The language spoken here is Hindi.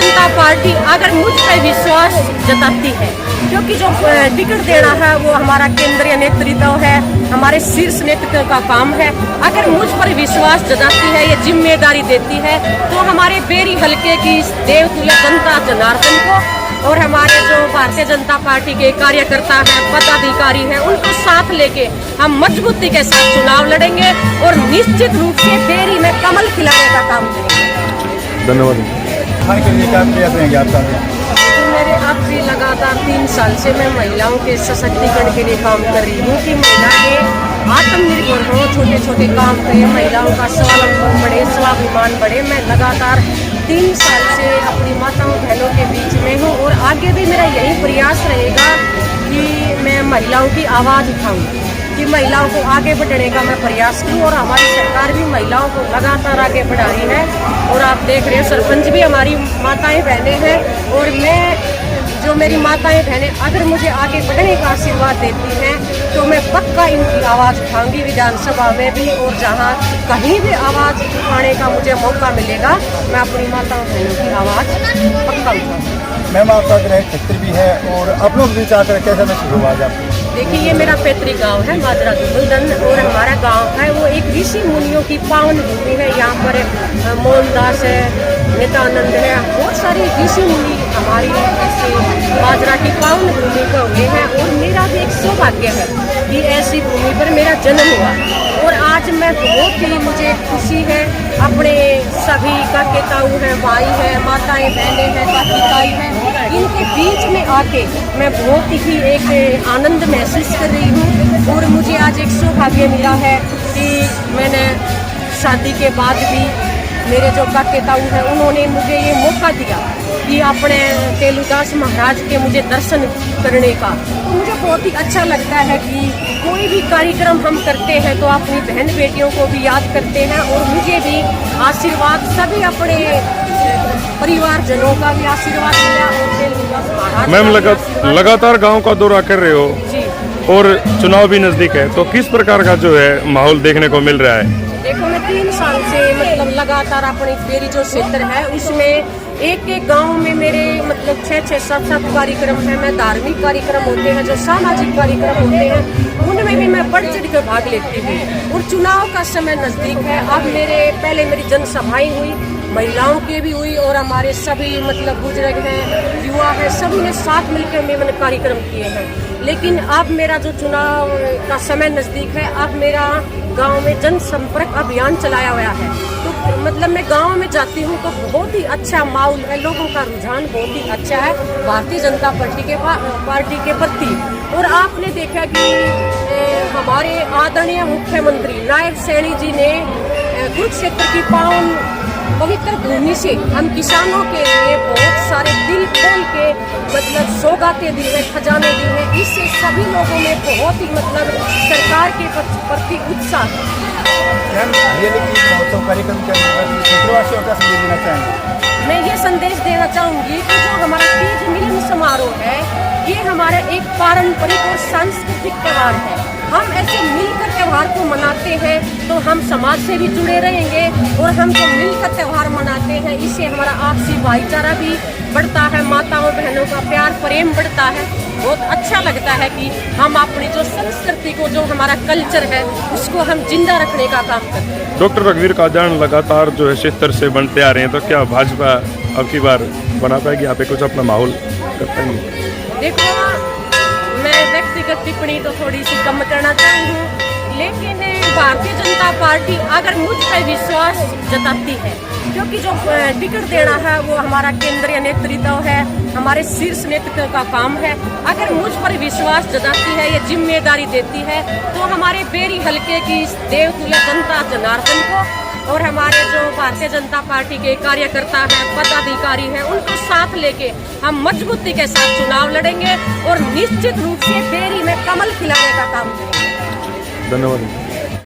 जनता पार्टी अगर मुझ पर विश्वास जताती है, क्योंकि जो टिकट देना है वो हमारा केंद्रीय नेतृत्व है, हमारे शीर्ष नेतृत्व का काम है। अगर मुझ पर विश्वास जताती है, ये जिम्मेदारी देती है, तो हमारे बेरी हल्के की देवतुल्य जनता जनार्दन को और हमारे जो भारतीय जनता पार्टी के कार्यकर्ता हैं, पदाधिकारी हैं, उनको साथ लेके हम मजबूती के साथ चुनाव लड़ेंगे और निश्चित रूप से बेरी में कमल खिलाने का काम करेंगे। धन्यवाद। के लिए क्या प्रयास रहेंगे आपका? मेरे अब भी लगातार 3 साल से मैं महिलाओं के सशक्तिकरण के लिए काम कर रही हूँ कि महिलाएं आत्मनिर्भर हो, छोटे छोटे काम करें, महिलाओं का स्वावलंबन बढ़े, स्वाभिमान बढ़े। मैं लगातार 3 साल से अपनी माताओं बहनों के बीच में हूँ और आगे भी मेरा यही प्रयास रहेगा कि मैं महिलाओं की आवाज़ उठाऊँ, कि महिलाओं को आगे बढ़ने का मैं प्रयास करूँ। और हमारी सरकार भी महिलाओं को लगातार आगे बढ़ा रही है और आप देख रहे हैं सरपंच भी हमारी माताएं बहनें हैं। और मैं जो मेरी माताएं बहनें अगर मुझे आगे बढ़ने का आशीर्वाद देती हैं तो मैं पक्का इनकी आवाज़ उठाऊंगी विधानसभा में भी, और जहां कहीं भी आवाज़ उठाने का मुझे मौका मिलेगा मैं अपनी माताओं बहनों की आवाज़ पक्का उठाऊंगी। मैम आपका गृह क्षेत्र भी है और आप लोग भी चाहते हैं, कैसा महसूस हुआ आज आपको? देखिए, ये मेरा पैतृक गांव है माजरा दुबलदन, और हमारा गांव है वो एक ऋषि मुनियों की पावन भूमि है। यहाँ पर मोहनदास है, नित्यानंद है, बहुत सारे ऋषि मुनि हमारी ऐसे माजरा की पावन भूमि पर हुए हैं। और मेरा भी एक सौभाग्य है कि ऐसी भूमि पर मेरा जन्म हुआ। और आज मैं बहुत ही मुझे खुशी है, अपने सभी काके ताऊ हैं, भाई हैं, माताएं बहनें हैं, काकी ताई हैं, इनके बीच में आके मैं बहुत ही एक आनंद महसूस कर रही हूँ। और मुझे आज एक सौभाग्य मिला है कि मैंने शादी के बाद भी मेरे जो काके ताऊ हैं उन्होंने मुझे ये मौका दिया कि अपने तेलुदास महाराज के मुझे दर्शन करने का। तो मुझे बहुत ही अच्छा लगता है कि कोई भी कार्यक्रम हम करते हैं तो अपनी बहन बेटियों को भी याद करते हैं। और मुझे भी आशीर्वाद सभी अपने परिवारजनों का भी आशीर्वाद मिला और तेलुदास महाराज। मैम लगातार गांव का दौरा कर रहे हो जी, और चुनाव भी नजदीक है, तो किस प्रकार का जो है माहौल देखने को मिल रहा है? देखो, मैं 3 साल से मतलब लगातार अपनी मेरी जो क्षेत्र है उसमें एक एक गांव में मेरे मतलब 6-6, 7-7 कार्यक्रम हैं। मैं धार्मिक कार्यक्रम होते हैं, जो सामाजिक कार्यक्रम होते हैं, उनमें भी मैं बढ़ चढ़ कर भाग लेती हूँ। और चुनाव का समय नज़दीक है। अब पहले मेरी जनसभाएं हुई, महिलाओं की भी हुई, और हमारे सभी मतलब बुजुर्ग हैं, युवा हैं, सभी ने साथ मिलकर मैंने कार्यक्रम किए हैं। लेकिन अब मेरा जो चुनाव का समय नज़दीक है, अब मेरा गांव में जनसंपर्क अभियान चलाया हुआ है। तो मतलब मैं गांव में जाती हूँ तो बहुत ही अच्छा माहौल है, लोगों का रुझान बहुत ही अच्छा है भारतीय जनता पार्टी के प्रति। और आपने देखा कि हमारे आदरणीय मुख्यमंत्री नायब सैनी जी ने कुरुक्षेत्र की पावन पवित्र भूमि से हम किसानों के लिए बहुत सारे दिल खोल के मतलब सौगातें दी है, खजाने दी है। इससे सभी लोगों में बहुत ही मतलब सरकार के प्रति उत्साह है। महोत्सव कार्यक्रम के अंतर्गत क्षेत्रवासियों का संदेश देना चाहेंगे? मैं ये संदेश देना चाहूँगी कि जो हमारा तीज मिलन समारोह है, ये हमारा एक पारंपरिक और सांस्कृतिक त्यौहार है। हम ऐसे मिलकर त्यौहार को मनाते हैं तो हम समाज से भी जुड़े रहेंगे, और हम जो मिलकर त्यौहार मनाते हैं इससे हमारा आपसी भाईचारा भी बढ़ता है, माताओं बहनों का प्यार प्रेम बढ़ता है। बहुत अच्छा लगता है कि हम अपनी जो संस्कृति को, जो हमारा कल्चर है, उसको हम जिंदा रखने का काम करते हैं। डॉक्टर रघुवीर काजाण लगातार जो है क्षेत्र से बनते आ रहे हैं, तो क्या भाजपा अब की बार बना पाएगी यहाँ पे कुछ अपना माहौल कर पाएंगे? देखो, मैं व्यक्तिगत टिप्पणी तो थोड़ी सी कम करना चाहूँगी, लेकिन भारतीय जनता पार्टी अगर मुझ पर विश्वास जताती है, क्योंकि जो टिकट देना है वो हमारा केंद्रीय नेतृत्व है, हमारे शीर्ष नेतृत्व का काम है। अगर मुझ पर विश्वास जताती है, ये जिम्मेदारी देती है, तो हमारे बेरी हल्के की देवतुल्य जनता जनार्दन को और हमारे जो भारतीय जनता पार्टी के कार्यकर्ता हैं, पदाधिकारी हैं, उनको साथ लेके हम मजबूती के साथ चुनाव लड़ेंगे और निश्चित रूप से बेरी में कमल खिलाने का काम करेंगे। धन्यवाद।